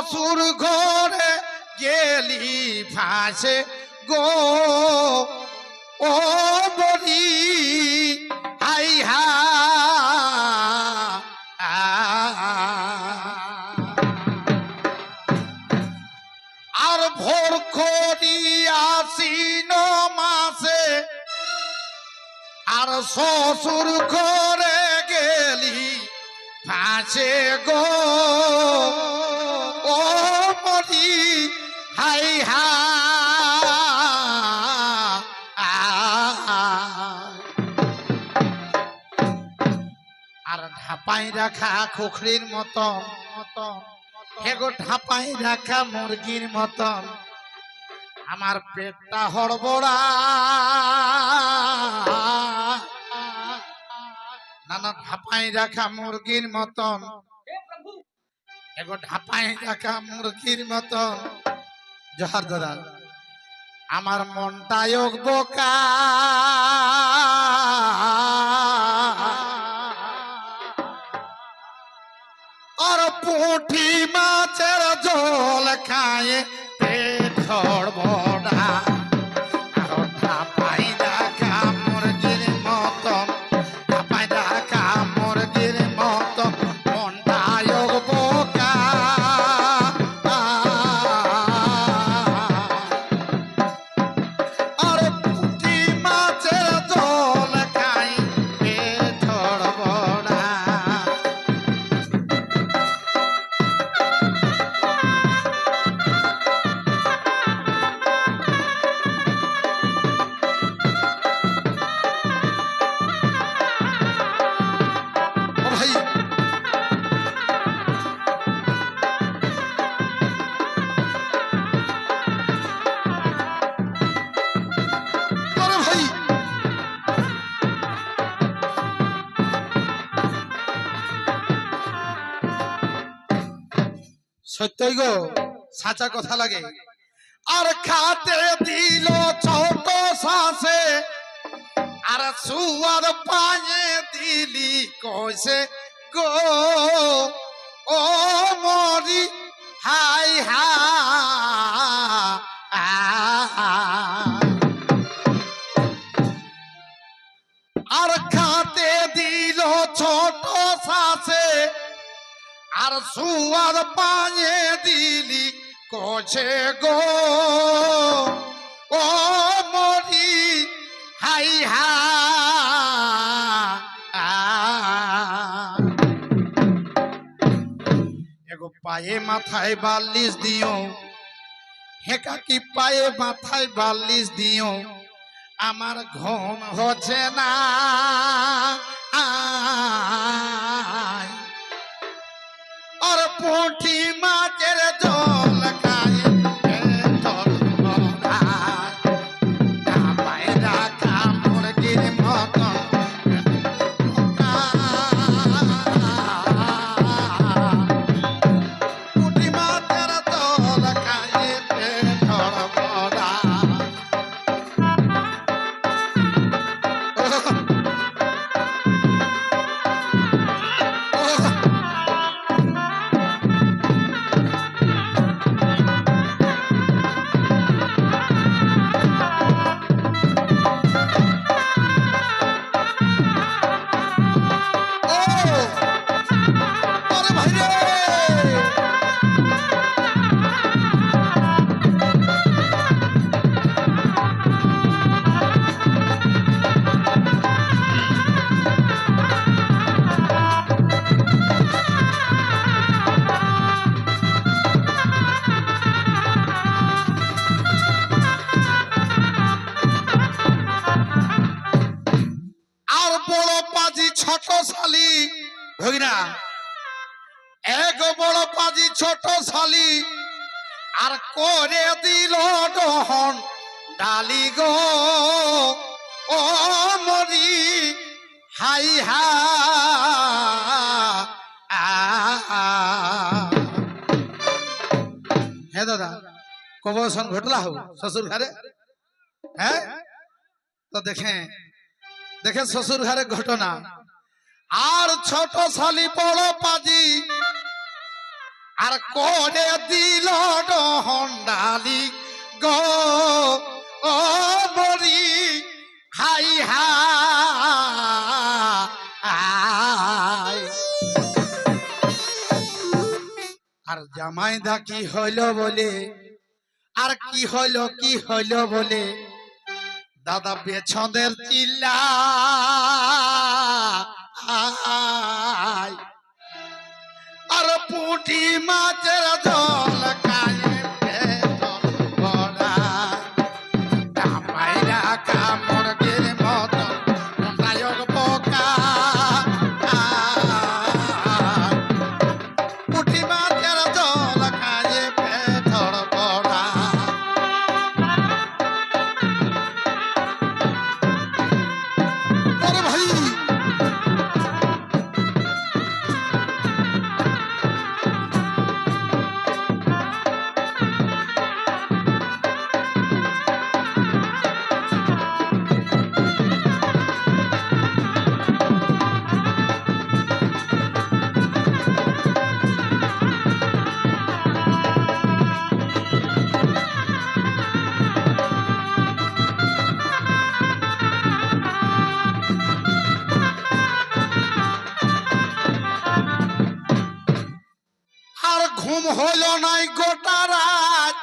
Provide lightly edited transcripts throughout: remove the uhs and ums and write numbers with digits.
শ্বশুর ঘরে গেলি ফাঁসে গো ও বলি হাই হা আর ভোর খড়ি আশ্বিন মাসে আর শ্বশুর ঘরে গেলি ফাঁসে গো ও মরি হাই হা আর ঢাপাই রাখা খুখরির মতন হেগো ঢাপাই রাখা মুরগির মতন আমার পেটটা হড়বড়া নানা ঢাপাই রাখা মুরগির মতন এগো ঢাপাই রাখা মুরগির মতন জহার দাদা আমার মনটা বোকা আর পুঁটি মাছের জল খায় পেট হড়বড়া আর ঢাপাই রাখা মুরগির মতন ঢাপাই রাখা মুরগির মতন মনটা বোকা আর পুঁটি মাছের জল খায় পেট হড়বড়া সত্যই গো সাচা কথা লাগে আর খাতে দিল ছোট শ্বাসে আর সুয়ার পায়ে দিলি কইছে গো ও মরি হাই হা আর খাতে দিল ছোট শ্বাসে আর সুয়ার পায়ে দিলি কোছে গো ও মরি হাই হা এগো পায়ে মাথায় 42 দিও হেকা কি পায়ে মাথায় 42 দিও আমার ঘুম হচ্ছে না और पुंठी माचेर जल खाए ढापाई राखा मुरगिर मतन पुंठी माचेर जल खाए पेट हड़बड़ा শালি ভগিনা এক বড় পাজি ছোট শালি আর করে দিল দহন ডালি গো ও মরি হাই হা হ্যাঁ দাদা কবসন ঘটলা হো শ্বশুর ঘরে হ্যাঁ তো দেখেন দেখেন শ্বশুর ঘরে ঘটনা আর ছোট শালি বড় পাজি আর করে দিল হন্ডালি গো ও মরি হাই হাই। আর জামাইদা কি হইল বলে, আর কি হইল বলে দাদা পেছনের চিল্লা আর পুঁটি মাছের জল কানে পেট ভরা জামাইরা কামড়ের মতো নায়ক পোকা পুঁটি মাছের জল কানে পেট ভরা। ভাই ঘুম হইল নাই গোটা রাত।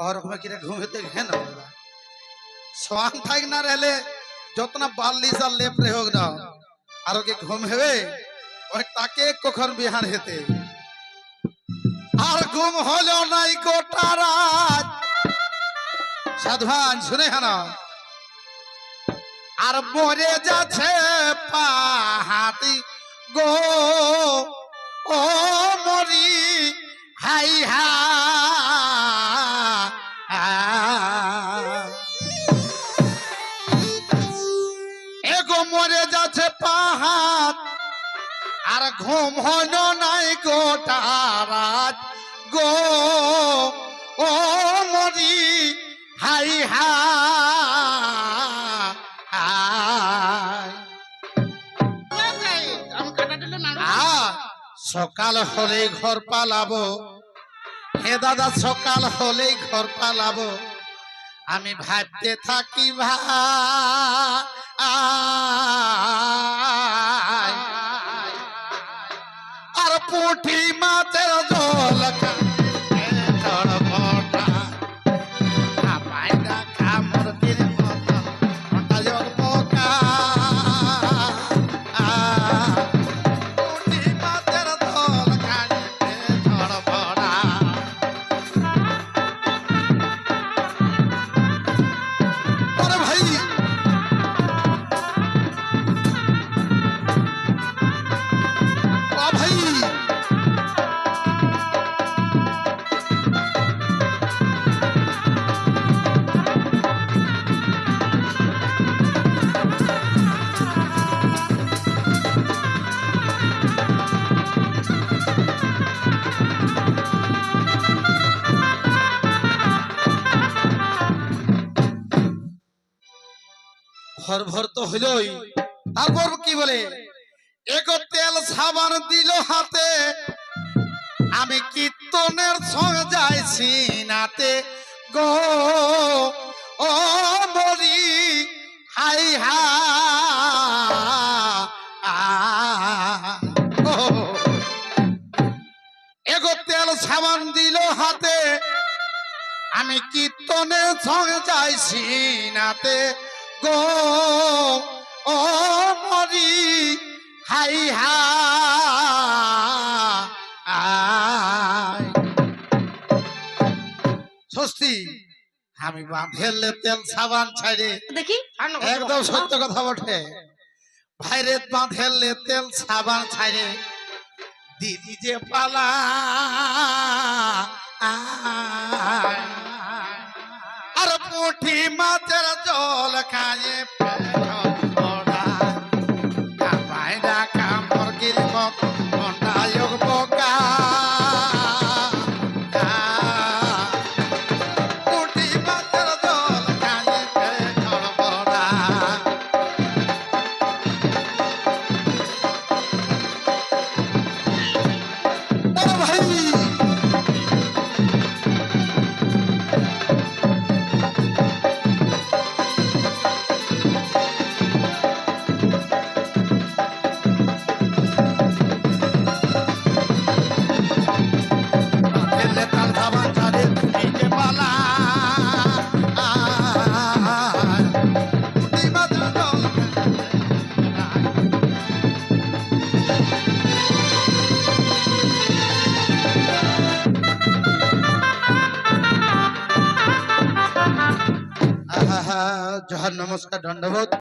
ওরকম কিরে ঘুম হতে ঘেন সোয়াং থাক না রেলে যতনা বাল্লিশ আর লেপরে হোক না আর কি ঘুম হেবে ওই তাকে কখন বিহান হেতে। আর ঘুম হইল নাই গোটা রাত সাধুবান শুনে হেন আর মরে যাচ্ছে পাহাতি গো ও মরি হাই এগো মরে যাচ্ছে পাহাড় আর ঘুম হল নাই গোটা রাত গো ও মরি হাই সকাল হলেই ঘর পালাবো হে দাদা সকাল হলেই ঘর পালাবো আমি ভাবতে থাকি ভাই আর পুঁটি মাছের জল ভর ভর তো হইলই তারপর কি বলে এগো তেল সাবান দিল হাতে আমি কীর্তনের সঙ্গে যাইছি নাতে গো ও মরি হাই এগো তেল সাবান দিল হাতে আমি কীর্তনের সঙ্গে যাইছি নাতে গো ও মরি হাই সস্তি আমি বাঁধেলে তেল সাবান ছাড়ে দেখি একদম সত্য কথা বটে ভাইরে বাঁধেলে তেল সাবান ছাড়ে দিদি যে পালা আর পুঁটি মাছের জল খায়ে কামড় মন্ডায়ক বোকা পুঁটি মাছের জল খায়ে জোহার নমস্কার দণ্ডবোধ।